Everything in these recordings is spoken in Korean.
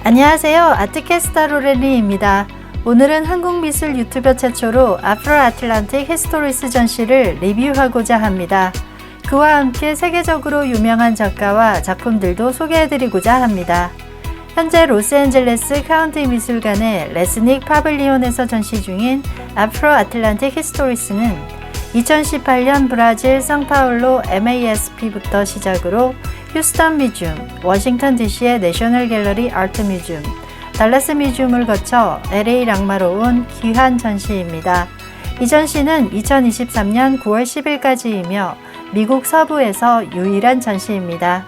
안녕하세요. 아트캐스터 로렌리입니다. 오늘은 한국미술 유튜버 최초로 아프로 아틀란틱 히스토리스 전시를 리뷰하고자 합니다. 그와 함께 세계적으로 유명한 작가와 작품들도 소개해드리고자 합니다. 현재 로스앤젤레스 카운티 미술관의 레스닉 파빌리온에서 전시 중인 아프로 아틀란틱 히스토리스는 2018년 브라질 상파울로 MASP부터 시작으로 휴스턴 뮤지엄, 워싱턴 DC의 내셔널 갤러리 아트 뮤지엄, 달라스 뮤지엄을 거쳐 LA 랑마로 온 귀한 전시입니다. 이 전시는 2023년 9월 10일까지이며 미국 서부에서 유일한 전시입니다.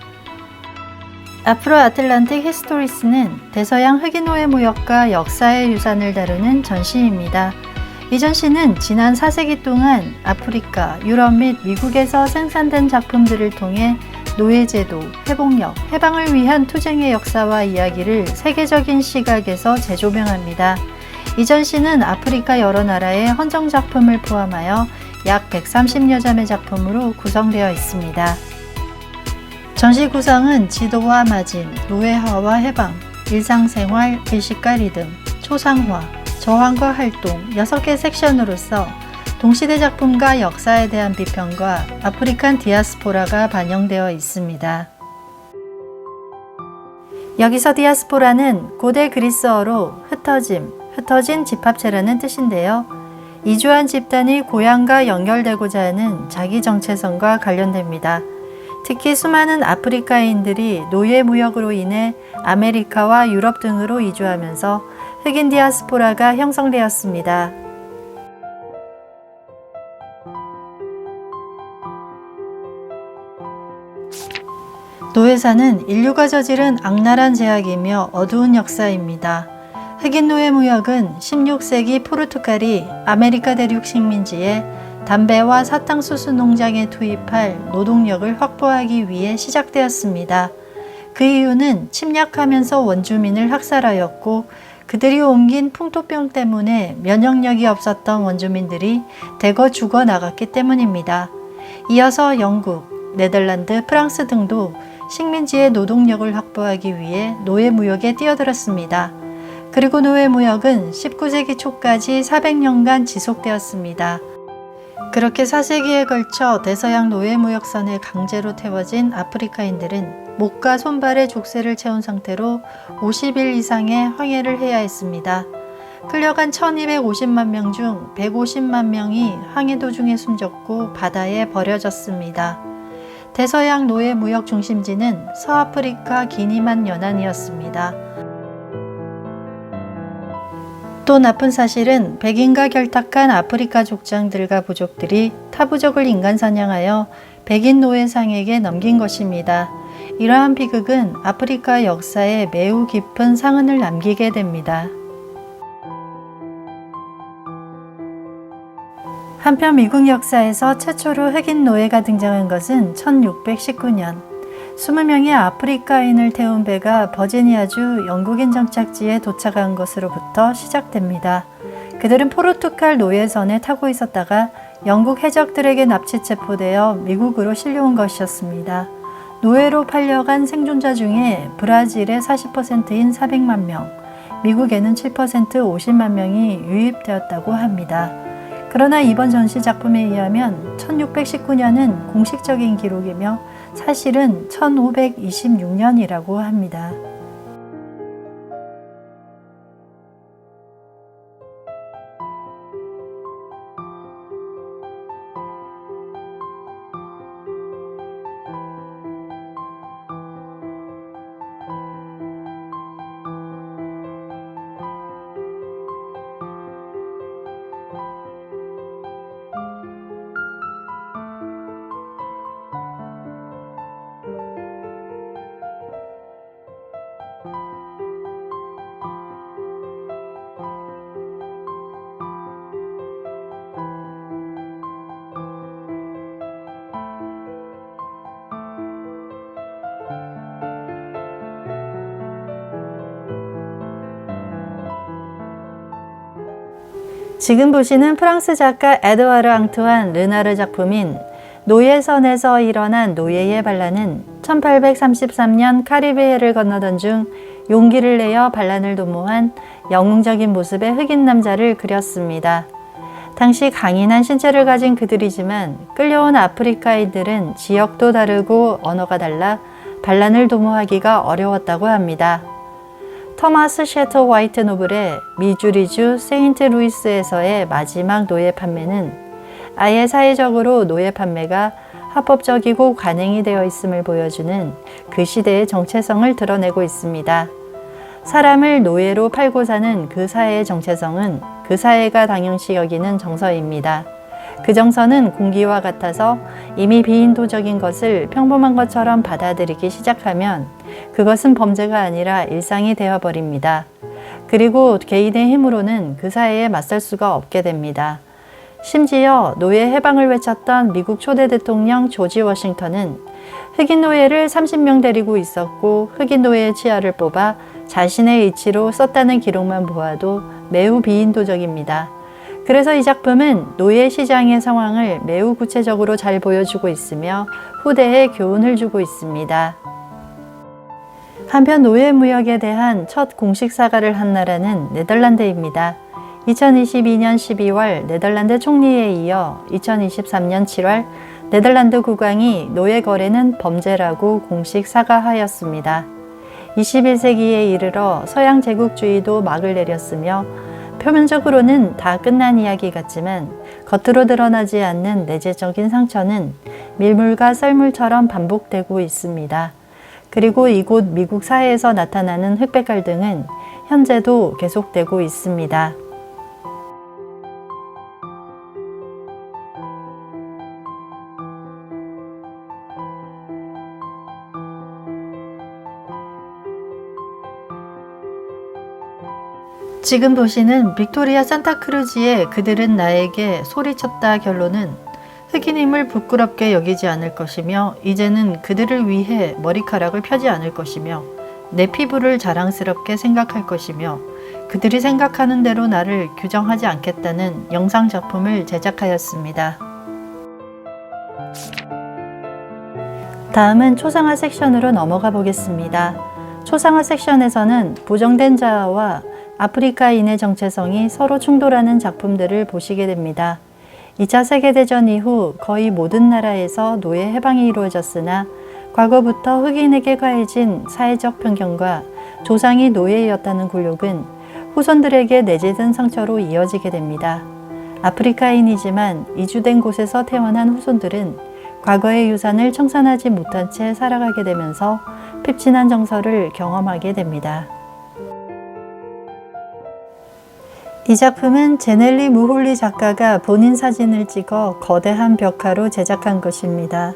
아프로 아틀란틱 히스토리스는 대서양 흑인노예 무역과 역사의 유산을 다루는 전시입니다. 이 전시는 지난 4세기 동안 아프리카, 유럽 및 미국에서 생산된 작품들을 통해 노예제도, 회복력, 해방을 위한 투쟁의 역사와 이야기를 세계적인 시각에서 재조명합니다. 이 전시는 아프리카 여러 나라의 헌정 작품을 포함하여 약 130여 점의 작품으로 구성되어 있습니다. 전시 구성은 지도와 마진, 노예화와 해방, 일상생활, 일식과 리듬, 초상화, 저항과 활동 6개 섹션으로서 동시대 작품과 역사에 대한 비평과 아프리칸 디아스포라가 반영되어 있습니다. 여기서 디아스포라는 고대 그리스어로 흩어짐, 흩어진 집합체라는 뜻인데요. 이주한 집단이 고향과 연결되고자 하는 자기 정체성과 관련됩니다. 특히 수많은 아프리카인들이 노예 무역으로 인해 아메리카와 유럽 등으로 이주하면서 흑인 디아스포라가 형성되었습니다. 노예사는 인류가 저지른 악랄한 제약이며 어두운 역사입니다. 흑인 노예 무역은 16세기 포르투갈이 아메리카 대륙 식민지에 담배와 사탕수수 농장에 투입할 노동력을 확보하기 위해 시작되었습니다. 그 이유는 침략하면서 원주민을 학살하였고 그들이 옮긴 풍토병 때문에 면역력이 없었던 원주민들이 대거 죽어나갔기 때문입니다. 이어서 영국, 네덜란드, 프랑스 등도 식민지의 노동력을 확보하기 위해 노예 무역에 뛰어들었습니다. 그리고 노예 무역은 19세기 초까지 400년간 지속되었습니다. 그렇게 4세기에 걸쳐 대서양 노예 무역선에 강제로 태워진 아프리카인들은 목과 손발에 족쇄를 채운 상태로 50일 이상의 황해를 해야 했습니다. 끌려간 1250만 명 중 150만 명이 황해 도중에 숨졌고 바다에 버려졌습니다. 대서양 노예 무역 중심지는 서아프리카 기니만 연안이었습니다. 또 나쁜 사실은 백인과 결탁한 아프리카 족장들과 부족들이 타부족을 인간 사냥하여 백인 노예상에게 넘긴 것입니다. 이러한 비극은 아프리카 역사에 매우 깊은 상흔을 남기게 됩니다. 한편 미국 역사에서 최초로 흑인 노예가 등장한 것은 1619년 20명의 아프리카인을 태운 배가 버지니아주 영국인 정착지에 도착한 것으로부터 시작됩니다. 그들은 포르투갈 노예선에 타고 있었다가 영국 해적들에게 납치 체포되어 미국으로 실려온 것이었습니다. 노예로 팔려간 생존자 중에 브라질의 40%인 400만 명, 미국에는 7% 50만 명이 유입되었다고 합니다. 그러나 이번 전시 작품에 의하면 1619년은 공식적인 기록이며 사실은 1526년이라고 합니다. 지금 보시는 프랑스 작가 에드와르 앙투안 르나르 작품인 노예선에서 일어난 노예의 반란은 1833년 카리브해를 건너던 중 용기를 내어 반란을 도모한 영웅적인 모습의 흑인 남자를 그렸습니다. 당시 강인한 신체를 가진 그들이지만 끌려온 아프리카인들은 지역도 다르고 언어가 달라 반란을 도모하기가 어려웠다고 합니다. 토마스 셰터 화이트 노블의 미주리주 세인트 루이스에서의 마지막 노예 판매는 아예 사회적으로 노예 판매가 합법적이고 관행이 되어 있음을 보여주는 그 시대의 정체성을 드러내고 있습니다. 사람을 노예로 팔고 사는 그 사회의 정체성은 그 사회가 당연시 여기는 정서입니다. 그 정서는 공기와 같아서 이미 비인도적인 것을 평범한 것처럼 받아들이기 시작하면 그것은 범죄가 아니라 일상이 되어버립니다. 그리고 개인의 힘으로는 그 사회에 맞설 수가 없게 됩니다. 심지어 노예 해방을 외쳤던 미국 초대 대통령 조지 워싱턴은 흑인 노예를 30명 데리고 있었고 흑인 노예의 치아를 뽑아 자신의 의치로 썼다는 기록만 보아도 매우 비인도적입니다. 그래서 이 작품은 노예 시장의 상황을 매우 구체적으로 잘 보여주고 있으며 후대에 교훈을 주고 있습니다. 한편 노예 무역에 대한 첫 공식 사과를 한 나라는 네덜란드입니다. 2022년 12월 네덜란드 총리에 이어 2023년 7월 네덜란드 국왕이 노예 거래는 범죄라고 공식 사과하였습니다. 21세기에 이르러 서양 제국주의도 막을 내렸으며 표면적으로는 다 끝난 이야기 같지만 겉으로 드러나지 않는 내재적인 상처는 밀물과 썰물처럼 반복되고 있습니다. 그리고 이곳 미국 사회에서 나타나는 흑백 갈등은 현재도 계속되고 있습니다. 지금 보시는 빅토리아 산타크루지의 그들은 나에게 소리쳤다 결론은 흑인임을 부끄럽게 여기지 않을 것이며 이제는 그들을 위해 머리카락을 펴지 않을 것이며 내 피부를 자랑스럽게 생각할 것이며 그들이 생각하는 대로 나를 규정하지 않겠다는 영상작품을 제작하였습니다. 다음은 초상화 섹션으로 넘어가 보겠습니다. 초상화 섹션에서는 부정된 자아와 아프리카인의 정체성이 서로 충돌하는 작품들을 보시게 됩니다. 2차 세계대전 이후 거의 모든 나라에서 노예 해방이 이루어졌으나 과거부터 흑인에게 가해진 사회적 편견과 조상이 노예였다는 굴욕은 후손들에게 내재된 상처로 이어지게 됩니다. 아프리카인이지만 이주된 곳에서 태어난 후손들은 과거의 유산을 청산하지 못한 채 살아가게 되면서 핍진한 정서를 경험하게 됩니다. 이 작품은 제넬리 무홀리 작가가 본인 사진을 찍어 거대한 벽화로 제작한 것입니다.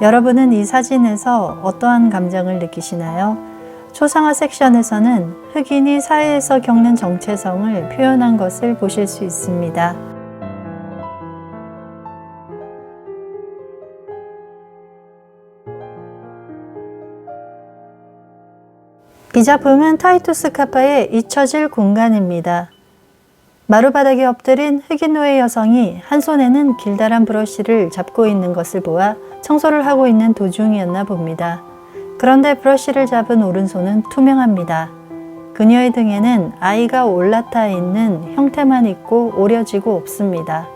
여러분은 이 사진에서 어떠한 감정을 느끼시나요? 초상화 섹션에서는 흑인이 사회에서 겪는 정체성을 표현한 것을 보실 수 있습니다. 이 작품은 타이투스 카파의 잊혀질 공간입니다. 마루바닥에 엎드린 흑인 노예 여성이 한 손에는 길다란 브러쉬를 잡고 있는 것을 보아 청소를 하고 있는 도중이었나 봅니다. 그런데 브러쉬를 잡은 오른손은 투명합니다. 그녀의 등에는 아이가 올라타 있는 형태만 있고 오려지고 없습니다.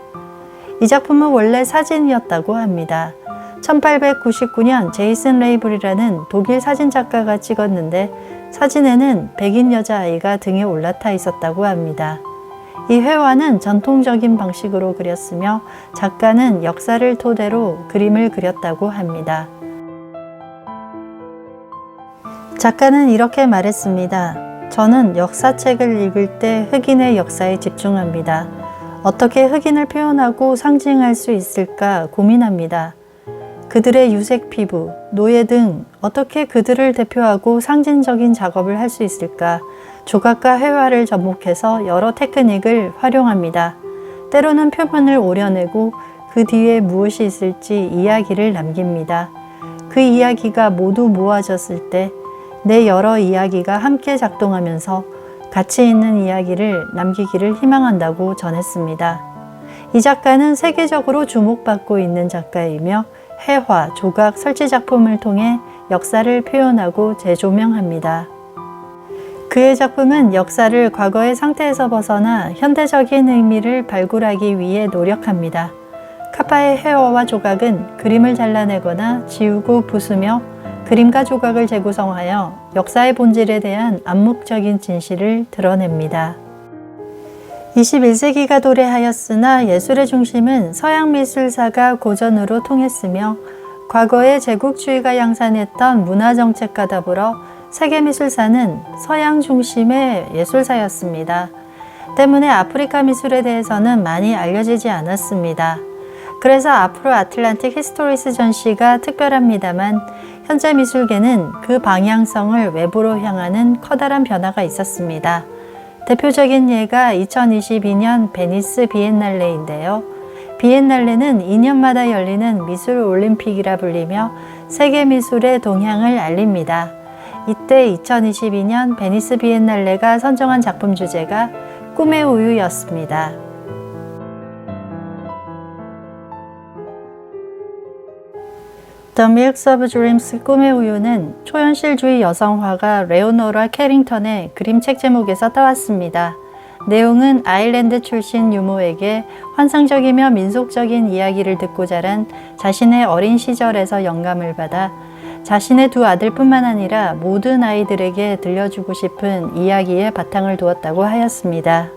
이 작품은 원래 사진이었다고 합니다. 1899년 제이슨 레이블이라는 독일 사진작가가 찍었는데 사진에는 백인 여자아이가 등에 올라타 있었다고 합니다. 이 회화는 전통적인 방식으로 그렸으며 작가는 역사를 토대로 그림을 그렸다고 합니다. 작가는 이렇게 말했습니다. 저는 역사책을 읽을 때 흑인의 역사에 집중합니다. 어떻게 흑인을 표현하고 상징할 수 있을까 고민합니다. 그들의 유색 피부, 노예 등 어떻게 그들을 대표하고 상징적인 작업을 할 수 있을까? 조각과 회화를 접목해서 여러 테크닉을 활용합니다. 때로는 표면을 오려내고 그 뒤에 무엇이 있을지 이야기를 남깁니다. 그 이야기가 모두 모아졌을 때 내 여러 이야기가 함께 작동하면서 가치 있는 이야기를 남기기를 희망한다고 전했습니다. 이 작가는 세계적으로 주목받고 있는 작가이며 해화, 조각, 설치 작품을 통해 역사를 표현하고 재조명합니다. 그의 작품은 역사를 과거의 상태에서 벗어나 현대적인 의미를 발굴하기 위해 노력합니다. 카파의 회화와 조각은 그림을 잘라내거나 지우고 부수며 그림과 조각을 재구성하여 역사의 본질에 대한 암묵적인 진실을 드러냅니다. 21세기가 도래하였으나 예술의 중심은 서양 미술사가 고전으로 통했으며 과거의 제국주의가 양산했던 문화정책과 더불어 세계미술사는 서양 중심의 예술사였습니다. 때문에 아프리카 미술에 대해서는 많이 알려지지 않았습니다. 그래서 앞으로 아틀란틱 히스토리스 전시가 특별합니다만 현재 미술계는 그 방향성을 외부로 향하는 커다란 변화가 있었습니다. 대표적인 예가 2022년 베니스 비엔날레인데요. 비엔날레는 2년마다 열리는 미술 올림픽이라 불리며 세계 미술의 동향을 알립니다. 이때 2022년 베니스 비엔날레가 선정한 작품 주제가 꿈의 우유였습니다. The Milk of Dreams 꿈의 우유는 초현실주의 여성화가 레오노라 캐링턴의 그림책 제목에서 따왔습니다. 내용은 아일랜드 출신 유모에게 환상적이며 민속적인 이야기를 듣고 자란 자신의 어린 시절에서 영감을 받아 자신의 두 아들뿐만 아니라 모든 아이들에게 들려주고 싶은 이야기에 바탕을 두었다고 하였습니다.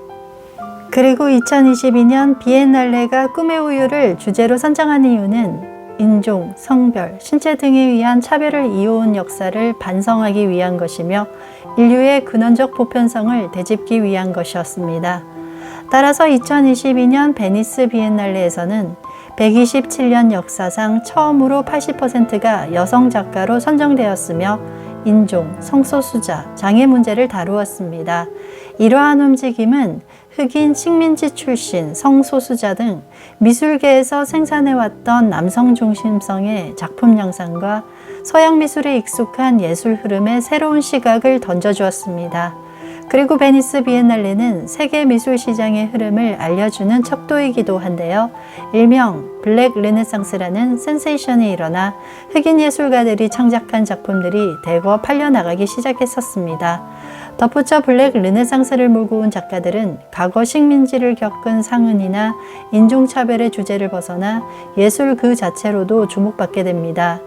그리고 2022년 비엔날레가 꿈의 우유를 주제로 선정한 이유는 인종, 성별, 신체 등에 의한 차별을 이어온 역사를 반성하기 위한 것이며 인류의 근원적 보편성을 되짚기 위한 것이었습니다. 따라서 2022년 베니스 비엔날레에서는 127년 역사상 처음으로 80%가 여성 작가로 선정되었으며 인종, 성소수자, 장애 문제를 다루었습니다. 이러한 움직임은 흑인, 식민지 출신, 성소수자 등 미술계에서 생산해왔던 남성 중심성의 작품 양상과 서양 미술에 익숙한 예술 흐름에 새로운 시각을 던져주었습니다. 그리고 베니스 비엔날레는 세계 미술 시장의 흐름을 알려주는 척도이기도 한데요. 일명 블랙 르네상스라는 센세이션이 일어나 흑인 예술가들이 창작한 작품들이 대거 팔려나가기 시작했었습니다. 덧붙여 블랙 르네상스를 몰고 온 작가들은 과거 식민지를 겪은 상흔이나 인종차별의 주제를 벗어나 예술 그 자체로도 주목받게 됩니다.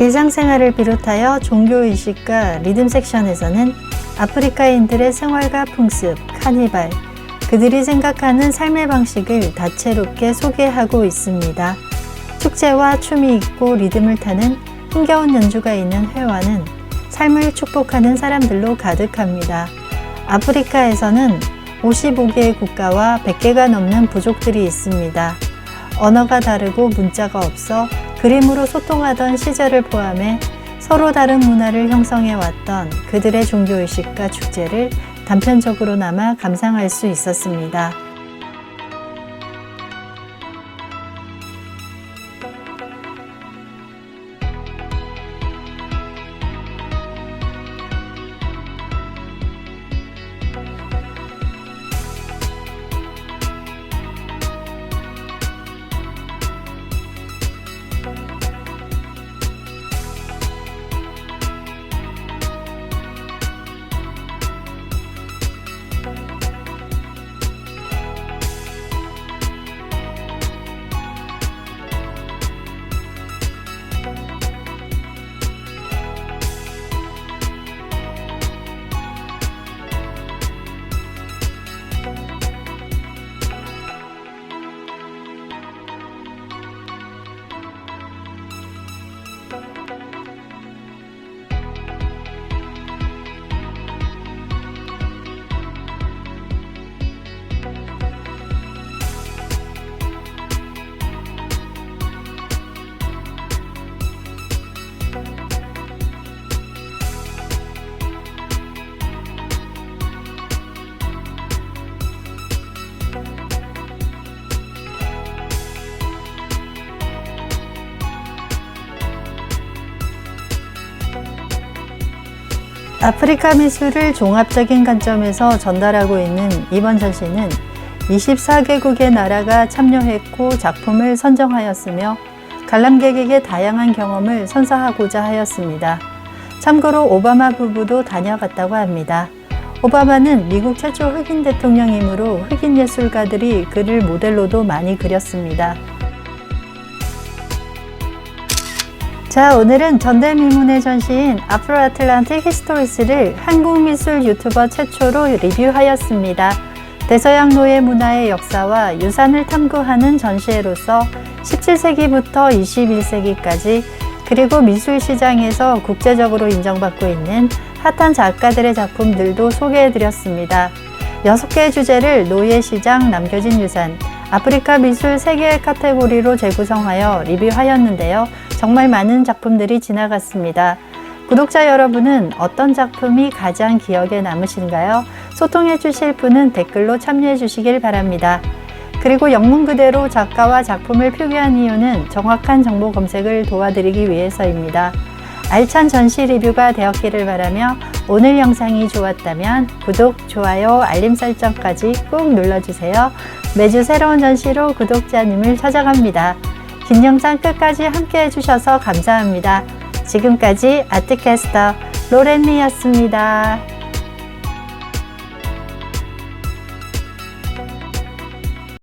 일상생활을 비롯하여 종교의식과 리듬 섹션에서는 아프리카인들의 생활과 풍습, 카니발, 그들이 생각하는 삶의 방식을 다채롭게 소개하고 있습니다. 축제와 춤이 있고 리듬을 타는 흥겨운 연주가 있는 회화는 삶을 축복하는 사람들로 가득합니다. 아프리카에서는 55개의 국가와 100개가 넘는 부족들이 있습니다. 언어가 다르고 문자가 없어 그림으로 소통하던 시절을 포함해 서로 다른 문화를 형성해 왔던 그들의 종교의식과 축제를 단편적으로나마 감상할 수 있었습니다. 아프리카 미술을 종합적인 관점에서 전달하고 있는 이번 전시는 24개국의 나라가 참여했고 작품을 선정하였으며 관람객에게 다양한 경험을 선사하고자 하였습니다. 참고로 오바마 부부도 다녀갔다고 합니다. 오바마는 미국 최초 흑인 대통령이므로 흑인 예술가들이 그를 모델로도 많이 그렸습니다. 자, 오늘은 전대미문의 전시인 아프로 아틀란틱 히스토리스를 한국미술 유튜버 최초로 리뷰하였습니다. 대서양 노예 문화의 역사와 유산을 탐구하는 전시회로서 17세기부터 21세기까지 그리고 미술시장에서 국제적으로 인정받고 있는 핫한 작가들의 작품들도 소개해드렸습니다. 6개의 주제를 노예시장, 남겨진 유산, 아프리카 미술 3개의 카테고리로 재구성하여 리뷰하였는데요. 정말 많은 작품들이 지나갔습니다. 구독자 여러분은 어떤 작품이 가장 기억에 남으신가요? 소통해 주실 분은 댓글로 참여해 주시길 바랍니다. 그리고 영문 그대로 작가와 작품을 표기한 이유는 정확한 정보 검색을 도와드리기 위해서입니다. 알찬 전시 리뷰가 되었기를 바라며 오늘 영상이 좋았다면 구독, 좋아요, 알림 설정까지 꾹 눌러주세요. 매주 새로운 전시로 구독자님을 찾아갑니다. 긴 영상 끝까지 함께 해주셔서 감사합니다. 지금까지 아트캐스터 로렌리였습니다.